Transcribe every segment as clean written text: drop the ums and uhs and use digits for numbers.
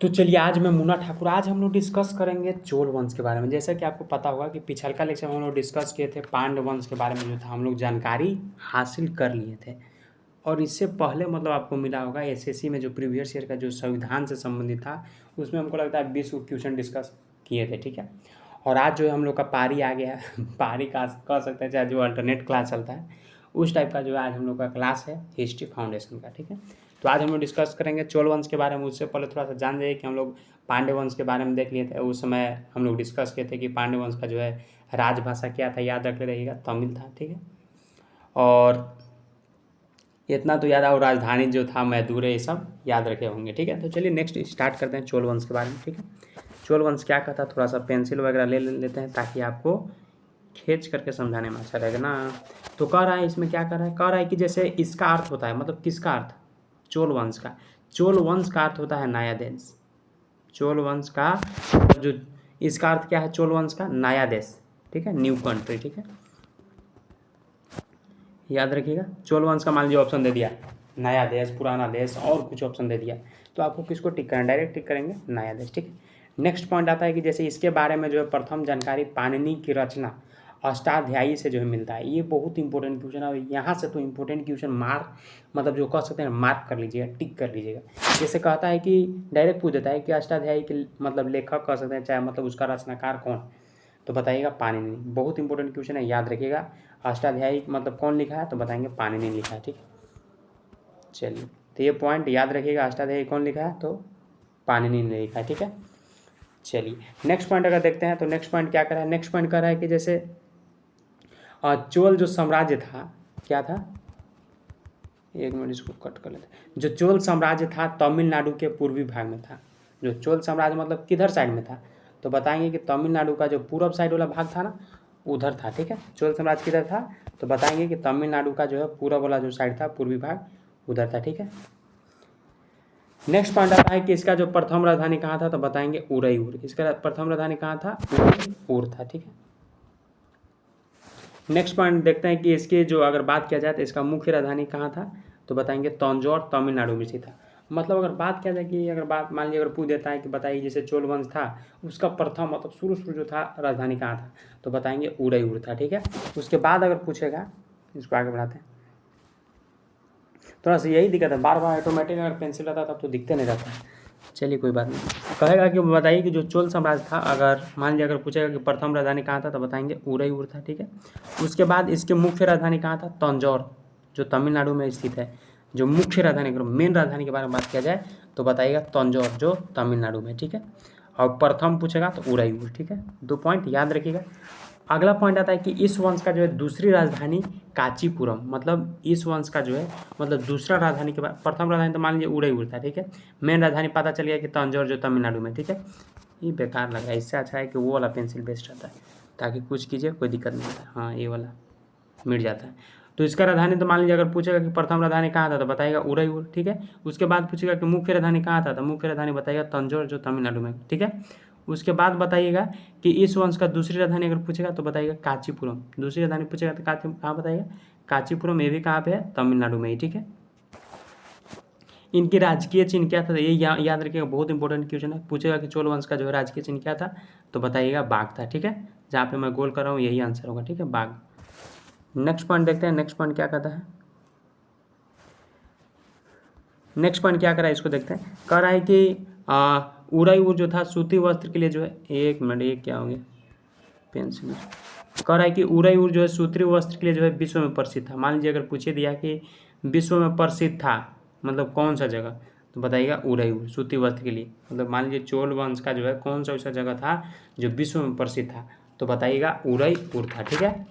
तो चलिए आज मैं मुन्ना ठाकुर, आज हम लोग डिस्कस करेंगे चोल वंश के बारे में। जैसा कि आपको पता होगा कि पिछलका लेक्चर में हम लोग डिस्कस किए थे पांड्य वंश के बारे में, जो था हम लोग जानकारी हासिल कर लिए थे। और इससे पहले मतलब आपको मिला होगा एसएससी में जो प्रीवियस ईयर का जो संविधान से संबंधित था, उसमें हमको लगता है 20 क्वेश्चन डिस्कस किए थे, ठीक है। और आज जो है हम लोग का पारी आ गया है पारी का कह सकते हैं, चाहे जो अल्टरनेट क्लास चलता है उस टाइप का जो है आज हम लोग का क्लास है हिस्ट्री फाउंडेशन का, ठीक है। तो आज हम लोग डिस्कस करेंगे चोल वंश के बारे में। उससे पहले थोड़ा सा जान जाइए कि हम लोग पांड्य वंश के बारे में देख लिए थे। उस समय हम लोग डिस्कस किए थे कि पांड्य वंश का जो है राजभाषा क्या था, याद रख रहिएगा, तमिल था, ठीक है। और इतना तो याद आओ, राजधानी जो था मैदुरै, ये सब याद रखे होंगे, ठीक है। तो चलिए नेक्स्ट स्टार्ट करते हैं चोल वंश के बारे में, ठीक है। चोल वंश क्या कहता, थोड़ा सा पेंसिल वगैरह ले लेते हैं ताकि आपको खींच करके समझाने में अच्छा रहेगा ना। तो कह रहा है इसमें क्या कर रहा है, कह रहा है कि जैसे इसका अर्थ होता है, मतलब किसका अर्थ, चोल वंश का। चोल वंश का अर्थ होता है नया देश। चोल वंश का जो इसका अर्थ क्या है, चोल वंश का नया देश, ठीक है, न्यू कंट्री, ठीक है, याद रखिएगा। चोल वंश का मान लीजिए ऑप्शन दे दिया नया देश, पुराना देश और कुछ ऑप्शन दे दिया, तो आपको किसको टिक करना, डायरेक्ट टिक करेंगे नया देश, ठीक है। नेक्स्ट पॉइंट आता है कि जैसे इसके बारे में जो है प्रथम जानकारी पाणिनि की रचना अष्टाध्यायी से जो है मिलता है। ये बहुत इंपॉर्टेंट क्वेश्चन है, और यहाँ से तो इंपॉर्टेंट क्वेश्चन मार्क, मतलब जो कह सकते हैं मार्क कर लीजिएगा, टिक कर लीजिएगा। जैसे कहता है कि डायरेक्ट पूछ देता है कि अष्टाध्यायी के मतलब लेखक कह सकते हैं, चाहे मतलब उसका रचनाकार कौन, तो बताइएगा पाणिनि। बहुत इंपॉर्टेंट क्वेश्चन है, याद रखिएगा। अष्टाध्यायी मतलब कौन लिखा है, तो बताएंगे पाणिनि लिखा है, ठीक है। चलिए तो ये पॉइंट याद रखिएगा, अष्टाध्यायी कौन लिखा है, तो पाणिनि ने लिखा है, ठीक है। चलिए नेक्स्ट पॉइंट अगर देखते हैं तो नेक्स्ट पॉइंट क्या कर रहा है, नेक्स्ट पॉइंट कर रहा है कि जैसे चोल जो साम्राज्य था, क्या था, एक मिनट इसको कट कर लेते हैं। जो चोल साम्राज्य था तमिलनाडु के पूर्वी भाग में था। जो चोल साम्राज्य मतलब किधर साइड में था, तो बताएंगे कि तमिलनाडु का जो पूर्व साइड वाला भाग था ना, उधर था, ठीक है। चोल साम्राज्य किधर था, तो बताएंगे कि तमिलनाडु का जो है पूर्व वाला जो साइड था, पूर्वी भाग, उधर था, ठीक है। नेक्स्ट पॉइंट आता है कि इसका जो प्रथम राजधानी कहाँ था, तो बताएंगे उदयपुर। इसका प्रथम राजधानी कहाँ था, उदयपुर था, ठीक है। नेक्स्ट पॉइंट देखते हैं कि इसकी जो अगर बात किया जाए तो इसका मुख्य राजधानी कहाँ था, तो बताएंगे तंजौर, तमिलनाडु में स्थित था। मतलब अगर बात किया जाए कि अगर बात मान लीजिए अगर पूछ देता है कि बताइए जैसे चोल वंश था उसका प्रथम मतलब शुरू जो था राजधानी कहाँ था, तो बताएंगे उदयपुर था, ठीक है। उसके बाद अगर पूछेगा, इसको आगे बढ़ाते हैं, थोड़ा सा यही दिक्कत है, बार बार ऑटोमेटिक अगर पेंसिल रहता तब तो दिखते नहीं रहता है। चलिए कोई बात नहीं। कहेगा कि बताइए कि जो चोल साम्राज्य था, अगर मान लीजिए अगर पूछेगा कि प्रथम राजधानी कहाँ था, तो बताएंगे उदयपुर था, ठीक है। उसके बाद इसके मुख्य राजधानी कहाँ था, तंजौर, जो तमिलनाडु में स्थित है। जो मुख्य राजधानी, अगर मेन राजधानी के बारे में बात किया जाए तो बताइएगा तंजौर, जो तमिलनाडु में, ठीक है। और प्रथम पूछेगा तो उदयपुर, ठीक है। 2 पॉइंट याद रखिएगा। अगला पॉइंट आता है कि इस वंश का जो है दूसरी राजधानी कांचीपुरम, मतलब इस वंश का जो है मतलब दूसरा राजधानी के बाद, प्रथम राजधानी तो मान लीजिए उदयपुर था, ठीक है। मेन राजधानी पता चल गया कि तंजौर, जो तमिलनाडु में, ठीक है। ये बेकार लग रहा है, इससे अच्छा है कि वो वाला पेंसिल बेस्ट रहता है, ताकि कुछ कीजिए कोई दिक्कत नहीं होता है। हाँ ये वाला मिट जाता है। तो इसका राजधानी तो मान लीजिए अगर पूछेगा कि प्रथम राजधानी कहाँ था, तो बताएगा उदयपुर, ठीक है। उसके बाद पूछेगा कि मुख्य राजधानी कहाँ था, तो मुख्य राजधानी बताएगा तंजौर, जो तमिलनाडु में, ठीक है। उसके बाद बताइएगा कि इस वंश का दूसरी राजधानी अगर पूछेगा तो बताइएगा कांचीपुरम। दूसरी राजधानी पूछेगा तो कहाँ बताइएगा, कांचीपुरम, ये भी कहाँ पे है, तमिलनाडु में ही, ठीक है। इनकी राजकीय चिन्ह क्या था, ये याद रखिएगा, बहुत इंपॉर्टेंट क्वेश्चन है। पूछेगा कि चोल वंश का जो है राजकीय चिन्ह क्या था, तो बताइएगा बाघ था, ठीक है। जहाँ पे मैं गोल कर रहा हूँ यही आंसर होगा, ठीक है, बाघ। नेक्स्ट पॉइंट देखते हैं, नेक्स्ट पॉइंट क्या कहता है, नेक्स्ट पॉइंट क्या कर रहा है इसको देखते हैं। कह रहा है कि उदयपुर जो था सूती वस्त्र के लिए जो है, एक मिनट ये क्या हो गया पेंसिल, कह रहा है कि उदयपुर जो है सूती वस्त्र के लिए जो है विश्व में प्रसिद्ध था। मान लीजिए अगर पूछे दिया कि विश्व में प्रसिद्ध था मतलब कौन सा जगह, तो बताइएगा उदयपुर सूती वस्त्र के लिए। मतलब मान लीजिए चोल वंश का जो है कौन सा ऐसा जगह था जो विश्व में प्रसिद्ध था, तो बताइएगा उदयपुर था, ठीक है।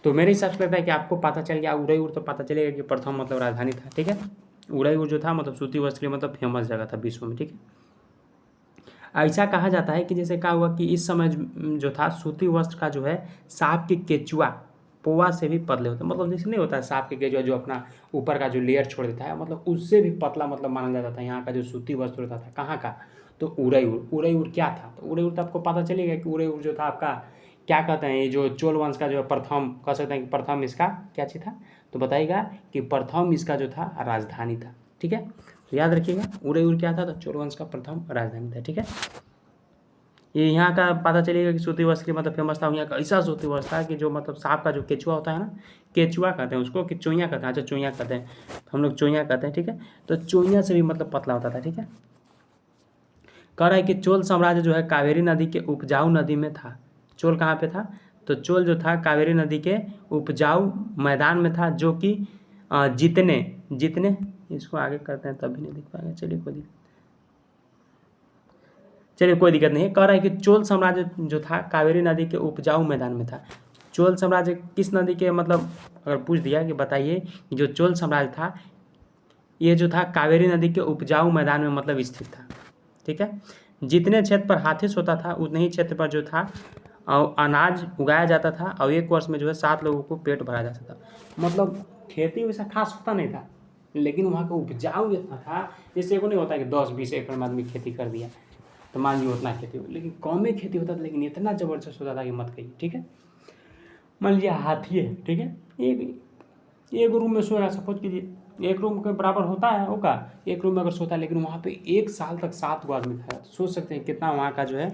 तो मेरे हिसाब से लगता है कि आपको पता चल गया उदयपुर, तो पता चलेगा कि प्रथम मतलब राजधानी था, ठीक है। उदयपुर जो था मतलब सूती वस्त्र के लिए मतलब फेमस जगह था विश्व में, ठीक है। ऐसा कहा जाता है कि जैसे कहा हुआ कि इस समय जो था सूती वस्त्र का जो है सांप की केचुआ पोआ से भी पतले होते हैं। मतलब जैसे नहीं होता है सांप के केचुआ जो अपना ऊपर का जो लेयर छोड़ देता है, मतलब उससे भी पतला मतलब माना जाता था यहाँ का जो सूती वस्त्र होता था। कहाँ का, तो उदयपुर। उदयपुर क्या था, तो उदयपुर तो आपको पता चलेगा कि उदयपुर जो था आपका क्या कहते हैं, ये जो चोल वंश का जो है प्रथम कह सकते हैं कि प्रथम इसका क्या चीज़ था, तो बताइएगा कि प्रथम इसका जो था राजधानी था, ठीक है। तो याद रखिएगा उदयपुर क्या था, तो चोल वंश का प्रथम राजधानी था। ठीक है, ये यहाँ का पता चलेगा कि सूती वस्त्र मतलब फेमस था। यहाँ का ऐसा सूती वस्त्र था कि जो मतलब सांप का जो केचुआ होता है ना, केचुआ कहते हैं उसको, कि चोइयाँ कहते हैं, अच्छा चोइयाँ कहते हैं, तो हम लोग चोइयाँ कहते हैं। ठीक है, तो चोइयाँ से भी मतलब पतला होता था। ठीक है, कह रहा है कि चोल साम्राज्य जो है कावेरी नदी के उपजाऊ नदी में था। चोल कहाँ पे था, तो चोल जो था कावेरी नदी के उपजाऊ मैदान में था, जो कि जितने इसको आगे करते हैं तब भी नहीं दिख पाएगा, चलिए कोई दिक्कत नहीं है। कह रहा है कि चोल साम्राज्य जो था कावेरी नदी के उपजाऊ मैदान में था। चोल साम्राज्य किस नदी के, मतलब अगर पूछ दिया कि बताइए जो चोल साम्राज्य था ये जो था कावेरी नदी के उपजाऊ मैदान में मतलब स्थित था। ठीक है, जितने क्षेत्र पर हाथी सोता था उतने ही क्षेत्र पर जो था अनाज उगाया जाता था, और एक वर्ष में जो है 7 लोगों को पेट भरा जाता था। मतलब खेती वैसा खास होता नहीं था, लेकिन वहाँ का उपजाऊ इतना था, जैसे को नहीं होता कि 10-20 एकड़ में आदमी खेती कर दिया तो मान लीजिए उतना खेती हो, लेकिन कम में खेती होता था, लेकिन इतना ज़बरदस्त होता था कि मत कहिए। ठीक है, मान लीजिए हाथी है, ठीक है, एक रूम में सोएगा, सपोज कीजिए एक रूम के बराबर होता है होगा, एक रूम में अगर सोता है, लेकिन वहाँ पे 1 साल तक 7 गो आदमी खाया। तो सोच सकते हैं कितना वहाँ का जो है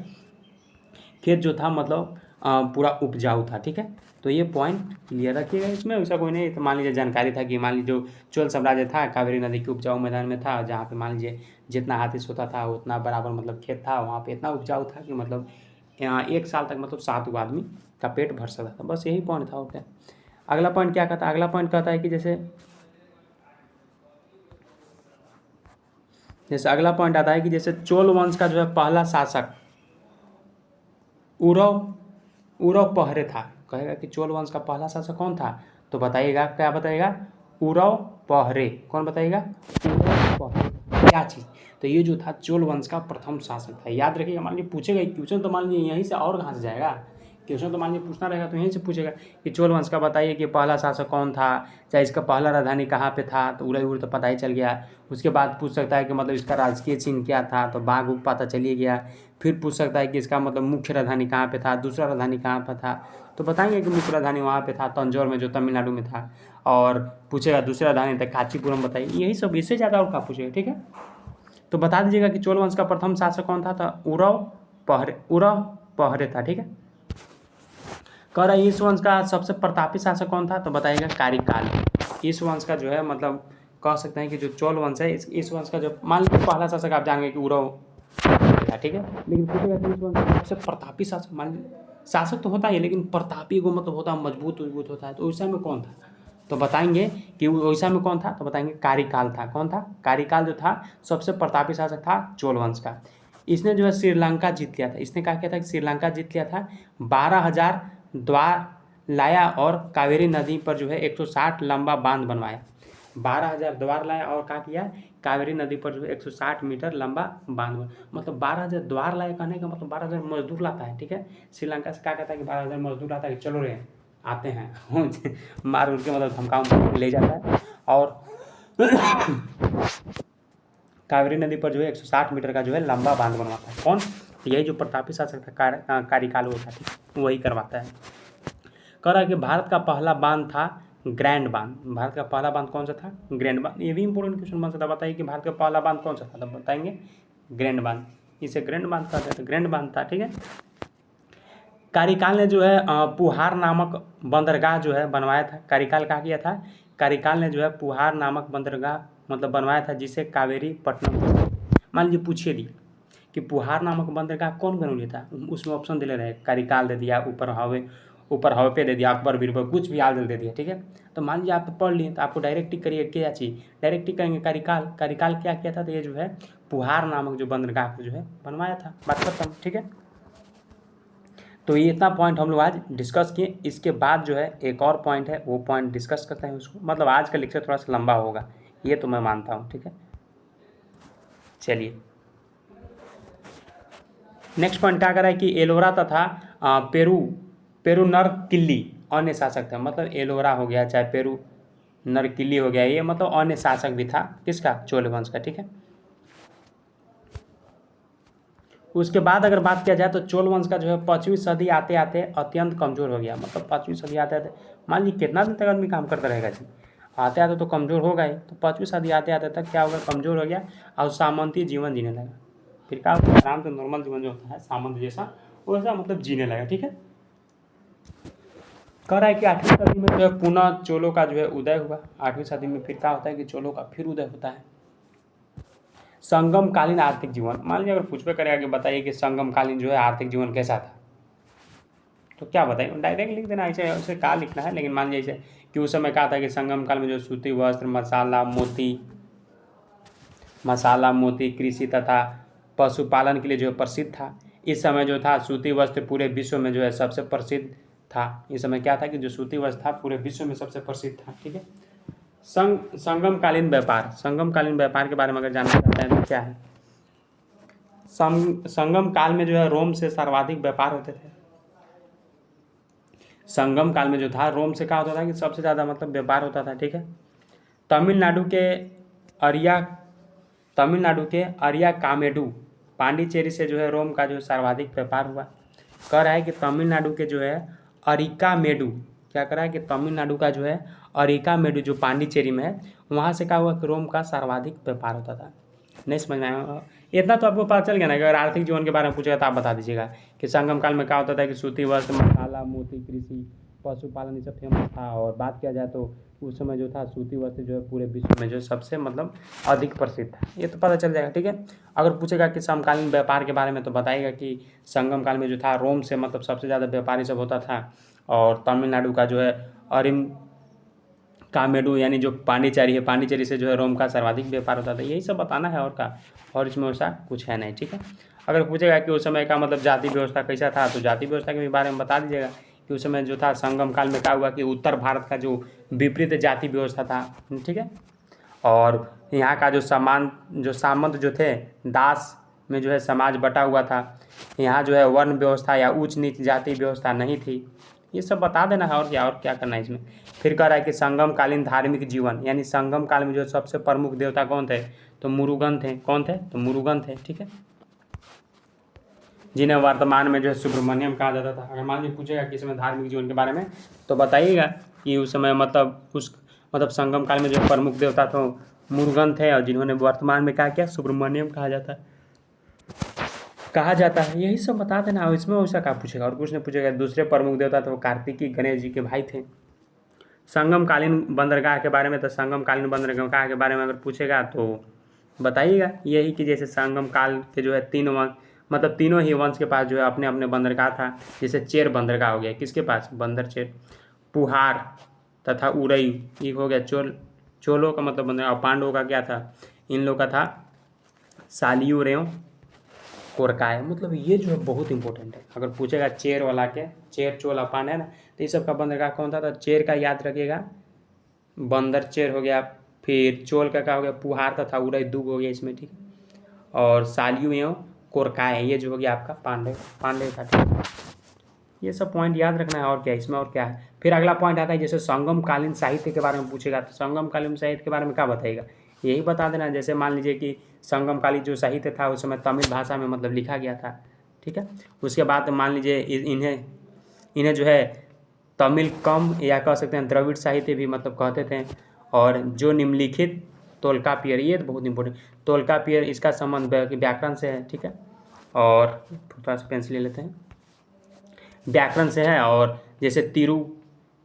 खेत जो था मतलब पूरा उपजाऊ था। ठीक है, तो ये पॉइंट क्लियर रखिएगा, इसमें वैसा कोई नहीं। तो मान लीजिए जानकारी था कि मान लीजिए जो चोल साम्राज्य था कावेरी नदी के उपजाऊ मैदान में था, जहाँ पे मान लीजिए जितना हाथी सोता था उतना बराबर मतलब खेत था, वहाँ पे इतना उपजाऊ था कि मतलब 1 साल तक मतलब 7 गो आदमी का पेट भर सकता था। बस यही पॉइंट था। ओके, अगला पॉइंट क्या कहता है, अगला पॉइंट कहता है कि जैसे अगला पॉइंट आता है कि जैसे चोल वंश का जो है पहला शासक उरव पहरे था। कहेगा कि चोल वंश का पहला शासक कौन था, तो बताइएगा, क्या बताइएगा, उरव पहरे। कौन बताइएगा, उरव पहरे क्या चीज़, तो ये जो था चोल वंश का प्रथम शासक था। याद रखिएगा, मान लीजिए पूछेगा क्वेश्चन, तो मान लीजिए यहीं से और कहाँ से जाएगा क्वेश्चन, तो मान लीजिए पूछना रहेगा तो यहीं से पूछेगा कि चोल वंश का बताइए कि पहला शासक कौन था, चाहे इसका पहला राजधानी कहाँ पे था, तो उदयपुर तो पता ही चल गया। उसके बाद पूछ सकता है कि मतलब इसका राजकीय चिन्ह क्या था, तो बाघ उग पता चलिए गया। फिर पूछ सकता है कि इसका मतलब मुख्य राजधानी कहाँ पे था, दूसरा राजधानी कहाँ पर था, तो बताएंगे कि मुख्य राजधानी वहाँ पे था तंजौर में, जो तमिलनाडु में था। और पूछेगा दूसरा राजधानी था कांचीपुरम, बताइए। यही सब, इससे ज़्यादा और क्या पूछेगा। ठीक है, तो बता दीजिएगा कि चोल वंश का प्रथम शासक कौन था, तो उरव पहरे था। ठीक है, कह रहा है इस वंश का सबसे प्रतापी शासक कौन था, तो बताइएगा कारिकाल। इस वंश का जो है मतलब कह सकते हैं कि जो चोल वंश है इस वंश का जो मान लीजिए पहला शासक आप जानेंगे कि उरव था। ठीक है, लेकिन पूछेगा कि इस वंश का सबसे प्रतापी शासक, मान लीजिए शासक तो होता है लेकिन प्रतापी को मतलब होता है मजबूत होता है, तो उस समय कौन था, तो बताएंगे कि वैसा में कौन था, तो बताएंगे कारिकाल था। कौन था, कारिकाल जो था सबसे प्रतापी शासक था चोल वंश का। इसने जो है श्रीलंका जीत लिया था। इसने क्या किया था कि श्रीलंका जीत लिया था, 12,000 द्वार लाया और कावेरी नदी पर जो है 160 लंबा बांध बनवाया। 12,000 द्वार लाया और क्या किया, कावेरी नदी पर जो है 160 मीटर लंबा बांध, मतलब 12,000 द्वार लाया कहने का मतलब 12,000 मजदूर लाता है। ठीक है, श्रीलंका से क्या कहता है कि 12,000 मजदूर लाता है कि चलो रे आते हैं मार उड़ के मतलब धमका ले जाता है, और कावेरी नदी पर जो है 160 मीटर का जो है लंबा बांध बनवाता है। कौन, यही जो प्रतापी शासक था कारिकाल वो था। ठीक, वही करवाता है। कह रहा है कि भारत का पहला बांध था ग्रैंड बांध। भारत का पहला बांध कौन सा था, ग्रैंड बांध। ये भी इंपॉर्टेंट क्वेश्चन बन सकता है, बताइए कि भारत का पहला बांध कौन सा था, तो बताएंगे ग्रैंड बांध। इसे ग्रैंड बांध कहते हैं, तो ग्रैंड बांध था। ठीक है, कारिकाल ने जो है पुहार नामक बंदरगाह जो है बनवाया था। कारिकाल क्या किया था, कारिकाल ने जो है पुहार नामक बंदरगाह मतलब बनवाया था, जिसे कावेरी पट्टनम। मान लीजिए पूछिए दी कि पुहार नामक बंदरगाह कौन बनवाया था, उसमें ऑप्शन दे रहे, कारिकाल दे दिया, ऊपर हवे पे दे दिया, अकबर बीरबल, कुछ भी आगे दे दिया। ठीक है, तो मान लीजिए आप पढ़ लिए तो आपको डायरेक्ट टिक करिए क्या चीज़, डायरेक्ट टिक करेंगे कारिकाल। कारिकाल क्या किया था, तो ये जो है पुहार नामक जो बंदरगाह को जो है बनवाया था, बात खत्म। ठीक है, तो ये इतना पॉइंट हम लोग आज डिस्कस किए। इसके बाद जो है एक और पॉइंट है, वो पॉइंट डिस्कस करते हैं उसको, मतलब आज का लेक्चर थोड़ा सा लंबा होगा, ये तो मैं मानता हूँ। ठीक है, चलिए नेक्स्ट पॉइंट क्या करा है कि एलोरा तथा पेरू किल्ली अन्य शासक थे। मतलब एलोरा हो गया चाहे पेरू किल्ली हो गया, ये मतलब अन्य शासक भी था किसका, चोल वंश का। ठीक है, उसके बाद अगर बात किया जाए तो चोल वंश का जो है 5वीं सदी आते आते अत्यंत कमज़ोर हो गया। मतलब 5वीं सदी आते आते मान लीजिए कितना दिन तक आदमी काम करता रहेगा जी, आते आते तो कमज़ोर होगा ही, तो 5वीं सदी आते आते तक क्या होगा, कमज़ोर हो गया और सामंती जीवन जीने लगा। फिर क्या होगा, आराम से नॉर्मल जीवन जो होता है सामंत जैसा वैसा मतलब जीने लगा। ठीक है, कह रहा है कि 8वीं सदी में जो है पुनः चोलों का जो है उदय हुआ। 8वीं सदी में फिर क्या होता है कि चोलों का फिर उदय होता है। संगमकालीन आर्थिक जीवन, मान लीजिए अगर पूछवे करेगा कि बताइए कि संगमकालीन जो है आर्थिक जीवन कैसा था, तो क्या बताइए, डायरेक्ट लिख देना, ऐसे उसे क्या लिखना है। लेकिन मान लीजिए कि उस समय क्या था कि संगम काल में जो सूती वस्त्र, मसाला मोती कृषि तथा पशुपालन के लिए जो है प्रसिद्ध था। इस समय जो था सूती वस्त्र पूरे विश्व में जो है सबसे प्रसिद्ध था। इस समय क्या था कि जो सूती वस्त्र था पूरे विश्व में सबसे प्रसिद्ध था। ठीक है, संगमकालीन व्यापार, संगमकालीन व्यापार के बारे में अगर जानना चाहते हैं तो क्या है, संगम काल में जो है रोम से सर्वाधिक व्यापार होते थे। संगम काल में जो था रोम से क्या होता था कि सबसे ज़्यादा मतलब व्यापार होता था। ठीक है, तमिलनाडु के अरिया तमिलनाडु के अरिया कामेडू पांडिचेरी से जो है रोम का जो सर्वाधिक व्यापार हुआ। कह रहा है कि तमिलनाडु के जो है अरिकामेडू, क्या कह रहा है कि तमिलनाडु का जो है अरिकामेडू जो पांडिचेरी में है, वहाँ से क्या हुआ कि रोम का सर्वाधिक व्यापार होता था। नहीं समझ में आया, इतना तो आपको पता चल गया ना कि अगर आर्थिक जीवन के बारे में पूछेगा तो आप बता दीजिएगा कि संगम काल में क्या होता था कि सूती वस्त्र, मसाला मोती कृषि पशुपालन ये सब फेमस था। और बात किया जाए तो उस समय जो था सूती वस्त्र जो है पूरे विश्व में जो सबसे मतलब अधिक प्रसिद्ध था, ये तो पता चल जाएगा। ठीक है, अगर पूछेगा कि समकालीन व्यापार के बारे में तो बताएगा कि संगम काल में जो था रोम से मतलब सबसे ज़्यादा व्यापारी सब होता था। और तमिलनाडु का जो है अरिम कामेडू यानी जो पांडिचेरी है, पांडिचेरी से जो है रोम का सर्वाधिक व्यापार होता था। यही सब बताना है, और का और इसमें वैसा कुछ है नहीं। ठीक है, अगर पूछेगा कि उस समय का मतलब जाति व्यवस्था कैसा था, तो जाति व्यवस्था के बारे में बता दीजिएगा कि उस समय जो था संगम काल में क्या हुआ कि उत्तर भारत का जो विपरीत जाति व्यवस्था था। ठीक है, और यहाँ का जो सामंत जो थे दास में जो है समाज बटा हुआ था। यहाँ जो है वर्ण व्यवस्था या उच्च नीच जाति व्यवस्था नहीं थी। ये सब बता देना है, और क्या करना है इसमें। फिर कह रहा है कि संगमकालीन धार्मिक जीवन, यानी संगम काल में जो सबसे प्रमुख देवता कौन थे, तो मुरुगन थे। कौन थे, तो मुरुगन थे। ठीक है, जिन्हें वर्तमान में जो है सुब्रमण्यम कहा जाता था। अगर मान लीजिए पूछेगा कि इसमें धार्मिक जीवन के बारे में तो बताइएगा कि उस समय मतलब संगम काल में जो प्रमुख देवता थे मुरुगन थे, और जिन्होंने वर्तमान में क्या किया, सुब्रमण्यम कहा जाता है। यही सब बता देना, और इसमें वैसा क्या पूछेगा, और कुछ नहीं पूछेगा। दूसरे प्रमुख देवता तो कार्तिकी गणेश जी के भाई थे। संगमकालीन बंदरगाह के बारे में, तो संगमकालीन बंदरगाह के बारे में अगर पूछेगा तो बताइएगा यही कि जैसे संगम काल के जो है तीनों ही वंश के पास जो है अपने अपने बंदरगाह था। जैसे चेर बंदरगाह हो गया, किसके पास, बंदर चेर। पुहार तथा उरई ये हो गया चोलों का मतलब बंदरगाह। और पांडवों का क्या था, इन लोग का था सालियूर एवं कोरकाय। मतलब ये जो है बहुत इंपॉर्टेंट है। अगर पूछेगा चेर वाला के, चेर चोला पांड है ना, तो ये सब का बंदरगाह कौन था, तो चेर का याद रखिएगा, बंदर चेर हो गया। फिर चोल का क्या हो गया, पुहार तथा उरई दुग हो गया इसमें। ठीक है, और सालियू एवं कोरकाय ये जो हो गया आपका पांडे का। ठीक है, ये सब पॉइंट याद रखना है, और क्या इसमें और क्या है। फिर अगला पॉइंट आता है जैसे संगमकालीन साहित्य के बारे में पूछेगा तो संगमकालीन साहित्य के बारे में क्या बताएगा, यही बता देना। जैसे मान लीजिए कि संगमकालीन जो साहित्य था उस समय तमिल भाषा में मतलब लिखा गया था। ठीक है, उसके बाद मान लीजिए इन्हें जो है तमिल कम या कह सकते हैं द्रविड़ साहित्य भी मतलब कहते थे। और जो निम्नलिखित तोल्कापियर, ये तो बहुत इंपॉर्टेंट, तोल्कापियर इसका संबंध व्याकरण से है। ठीक है, और थोड़ा सा पेंसिल ले लेते हैं, व्याकरण से है। और जैसे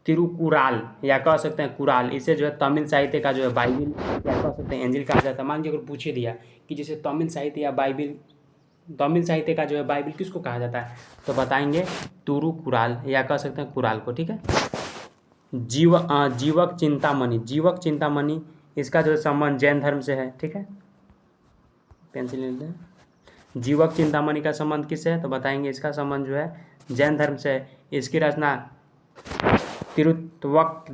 तिरुकुराल या कह सकते हैं कुराल, इसे जो है तमिल साहित्य का जो है बाइबिल या कह सकते हैं एंजिल कहा जाता है। मान लीजिए अगर पूछे दिया कि जैसे तमिल साहित्य या बाइबिल, तमिल साहित्य का जो है बाइबिल किसको कहा जाता है, तो बताएंगे तिरुकुराल या कह सकते हैं कुराल को। ठीक है, जीवक चिंतामणि इसका जो संबंध जैन धर्म से है। ठीक है, पेंसिल ले लेते हैं। जीवक चिंतामणि का संबंध किससे है, तो बताएंगे इसका संबंध जो है जैन धर्म से है। इसकी रचना तिरुत्वक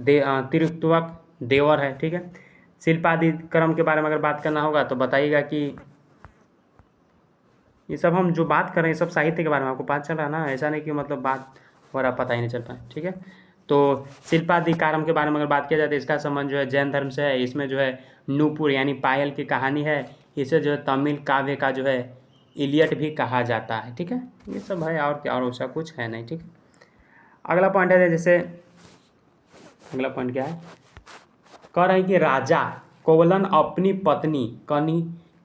देवर है। ठीक है, शिल्पादि क्रम के बारे में अगर बात करना होगा तो बताइएगा कि ये सब हम जो बात कर रहे हैं सब साहित्य के बारे में, आपको पता चल रहा है ना, ऐसा नहीं कि मतलब बात हो रहा पता ही नहीं चल पाए। ठीक है, तो शिल्पाधिकारम के बारे में अगर बात किया जाए तो इसका संबंध जो है जैन धर्म से है। इसमें जो है नूपुर यानी पायल की कहानी है। इसे जो है तमिल काव्य का जो है इलियट भी कहा जाता है। ठीक है, ये सब है, और क्या, और वैसा कुछ है नहीं। ठीक है, अगला पॉइंट है जैसे, अगला पॉइंट क्या है, कह रहे हैं कि राजा कोवलन अपनी पत्नी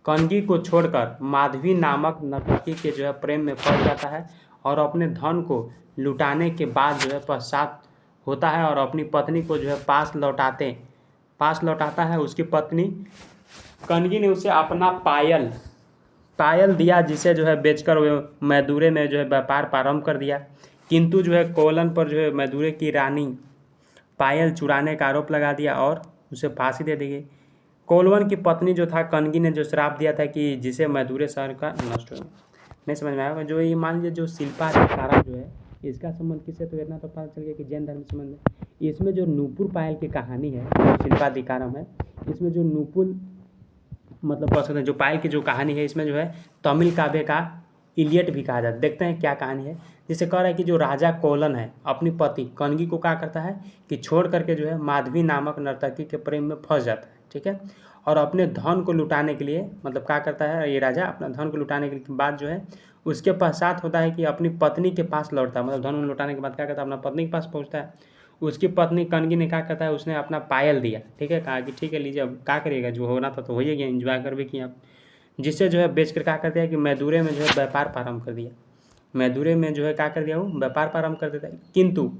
कनगी को छोड़कर माधवी नामक नर्तकी के जो है प्रेम में पड़ जाता है और अपने धन को लुटाने के बाद जो है पश्चात होता है और अपनी पत्नी को जो है पास लौटाता है। उसकी पत्नी कनगी ने उसे अपना पायल दिया, जिसे जो है बेचकर वे मैदुरे में जो है व्यापार प्रारंभ कर दिया। किंतु जो है कोवलन पर जो है मैदुरे की रानी पायल चुराने का आरोप लगा दिया और उसे फांसी दे दी गई। कोवलन की पत्नी जो था कनगी ने जो श्राप दिया था कि जिसे मैदुरे शहर का नष्ट हो। नहीं समझ में आएगा। जो ये मान लीजिए जो शिल्पा अधिकारा जो है इसका संबंध किससे, तो इतना तो पता चल गया कि जैन धर्म से संबंध है। इसमें जो नूपुर पायल की कहानी है शिल्पाधिकारम है, इसमें जो नूपुर मतलब कह सकते हैं जो पायल की जो कहानी है, इसमें जो है तमिल काव्य का इलियट भी कहा जाता है। देखते हैं क्या कहानी है। जिसे कह रहा है कि जो राजा कोवलन है अपनी पति कनगी को क्या करता है कि छोड़ करके जो है माधवी नामक नर्तकी के प्रेम में फंस जाता है, ठीक है। और अपने धन को लुटाने के लिए मतलब क्या करता है ये राजा, अपना धन को लुटाने के बाद जो है उसके पश्चात होता है कि अपनी पत्नी के पास लौटता है। मतलब धन लुटाने के बाद क्या करता है, अपना पत्नी के पास पहुँचता है। उसकी पत्नी कनगी ने क्या करता है, उसने अपना पायल दिया, ठीक है। कहा कि ठीक है लीजिए, अब क्या करिएगा, जो होना था तो हो ही गया, एंजॉय कर भी किया आप। जिससे जो है बेच कर क्या करते हैं कि मैदुरे में जो है व्यापार प्रारंभ कर दिया। मैदुरे में जो है क्या कर दिया वो व्यापार प्रारंभ कर देता है। किंतु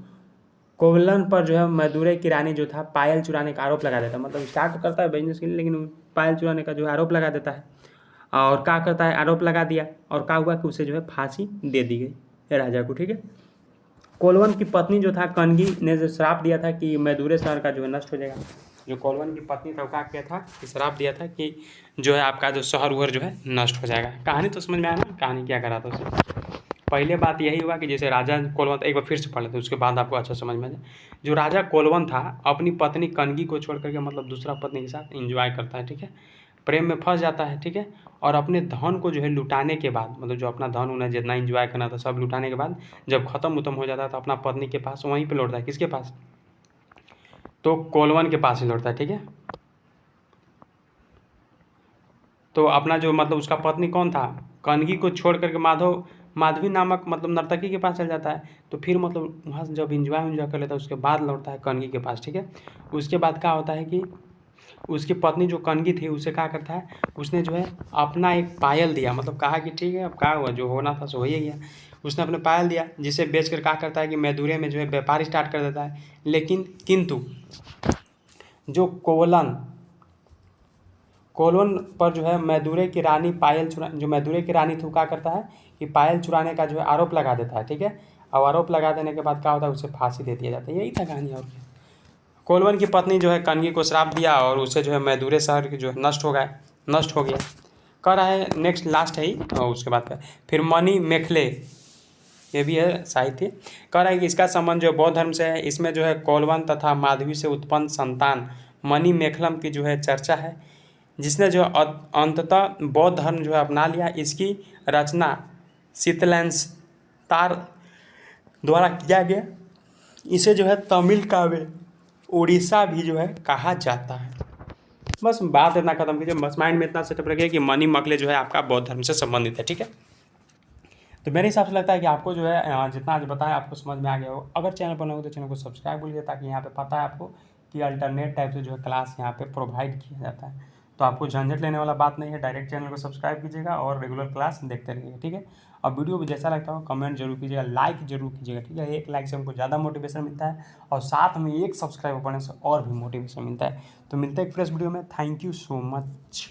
कोवलन पर जो है मैदुरे की रानी जो था पायल चुराने का आरोप लगा देता है। मतलब स्टार्ट करता है बिजनेस के लिए, लेकिन पायल चुराने का जो है आरोप लगा देता है। और क्या करता है, आरोप लगा दिया और क्या हुआ कि उसे जो है फांसी दे दी गई राजा को, ठीक है। कोवलन की पत्नी जो था कनगी ने जो श्राप दिया था कि मैदुरे शहर का जो है नष्ट हो जाएगा। जो कोवलन की पत्नी था वो क्या किया था कि श्राप दिया था कि जो है आपका जो शहर उहर जो है नष्ट हो जाएगा। कहानी तो समझ में आया ना, कहानी क्या करा था उसे। पहले बात यही हुआ कि जैसे राजा कोलवन, एक बार फिर से पढ़ लेते उसके बाद आपको अच्छा समझ में आ जाए। जो राजा कोलवन था अपनी पत्नी कनगी को छोड़ करके मतलब दूसरा पत्नी के साथ एंजॉय करता है, ठीक है, प्रेम में फंस जाता है, ठीक है। और अपने धन को जो है लुटाने के बाद मतलब जो अपना धन उन्हें जितना एंजॉय करना था सब लुटाने के बाद जब खत्म हो जाता है तो अपना पत्नी के पास वहीं पे लौटता है। किसके पास, तो कोलवन के पास ही लौटता है, ठीक है। तो अपना जो मतलब उसका पत्नी कौन था, कनगी को छोड़ करके माधवी नामक मतलब नर्तकी के पास चल जाता है। तो फिर मतलब वहाँ से जब इंजॉय कर लेता है उसके बाद लौटता है कनगी के पास, ठीक है। उसके बाद क्या होता है कि उसकी पत्नी जो कनगी थी उसे क्या करता है, उसने जो है अपना एक पायल दिया। मतलब कहा कि ठीक है अब क्या हुआ, जो होना था सो हो ही गया। उसने अपने पायल दिया जिसे बेचकर क्या करता है कि मैदुरे में जो है व्यापार स्टार्ट कर देता है। लेकिन किंतु जो कोलवन पर जो है मैदुरे की रानी जो मैदुरे की रानी थी वो क्या करता है कि पायल चुराने का जो है आरोप लगा देता है, ठीक है। और आरोप लगा देने के बाद क्या होता है, उसे फांसी दे दिया जाता है। यही था कहानी। और क्या, कोलवन की पत्नी जो है कनगी को श्राप दिया और उसे जो है मैदुरे शहर की जो है नष्ट हो गया। कह रहा है नेक्स्ट लास्ट है ही और उसके बाद फिर मणि मेखले, ये भी है साहित्य। कह रहा है कि इसका संबंध जो बौद्ध धर्म से है। इसमें जो है कोलवन तथा माधवी से उत्पन्न संतान मणि मेखलम की जो है चर्चा है, जिसने जो अंततः बौद्ध धर्म जो है अपना लिया। इसकी रचना शीतलैंसतार द्वारा किया गया। इसे जो है तमिल काव्य उड़ीसा भी जो है कहा जाता है। बस बात इतना खत्म कीजिए, बस माइंड में इतना सेटअप रखिए कि मणि मेखले जो है आपका बौद्ध धर्म से संबंधित है, ठीक है। तो मेरे हिसाब से लगता है कि आपको जो है जितना आज बताया आपको समझ में आ गया हो। अगर चैनल पर नए हो तो चैनल को सब्सक्राइब कीजिए, ताकि यहाँ पे पता है आपको कि अल्टरनेट टाइप से जो है क्लास यहाँ पे प्रोवाइड किया जाता है। तो आपको झंझट लेने वाला बात नहीं है, डायरेक्ट चैनल को सब्सक्राइब कीजिएगा और रेगुलर क्लास देखते रहिएगा, ठीक है। और वीडियो भी जैसा लगता हो कमेंट जरूर कीजिएगा, लाइक जरूर कीजिएगा, ठीक है। एक लाइक से हमको ज़्यादा मोटिवेशन मिलता है और साथ में एक सब्सक्राइब बढ़ने से और भी मोटिवेशन मिलता है। तो मिलते हैं एक फ्रेश वीडियो में। Thank you so much.